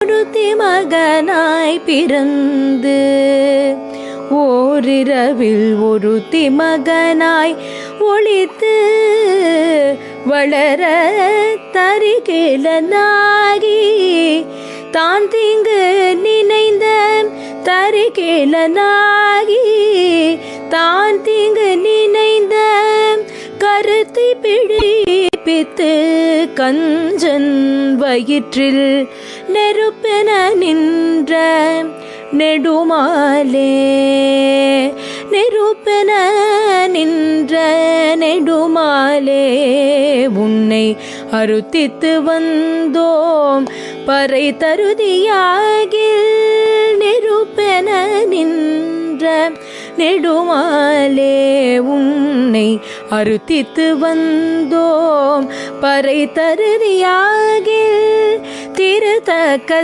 ஒருத்தி மகனாய் பிறந்து ஓரிரவில் ஒருத்தி மகனாய் ஒளித்து வளர தரிகேலனாகி தான் தீங்கு நினைந்த தரிகேலனாகி தான் தீங்கு நினைந்த கருத்தை பிடிப்பித்து கஞ்சன் வயிற்றில் நெருப்பென நின்ற நெடுமாலே நெருப்பென நின்ற நெடுமாலே உன்னை அறுத்தித்து வந்தோம் பறை தருதியாகில் நெருப்பென நின்ற நெடுமாலே உன்னை அறுத்தித்து வந்தோம் பறை தருதியாகில் திருத்தக்க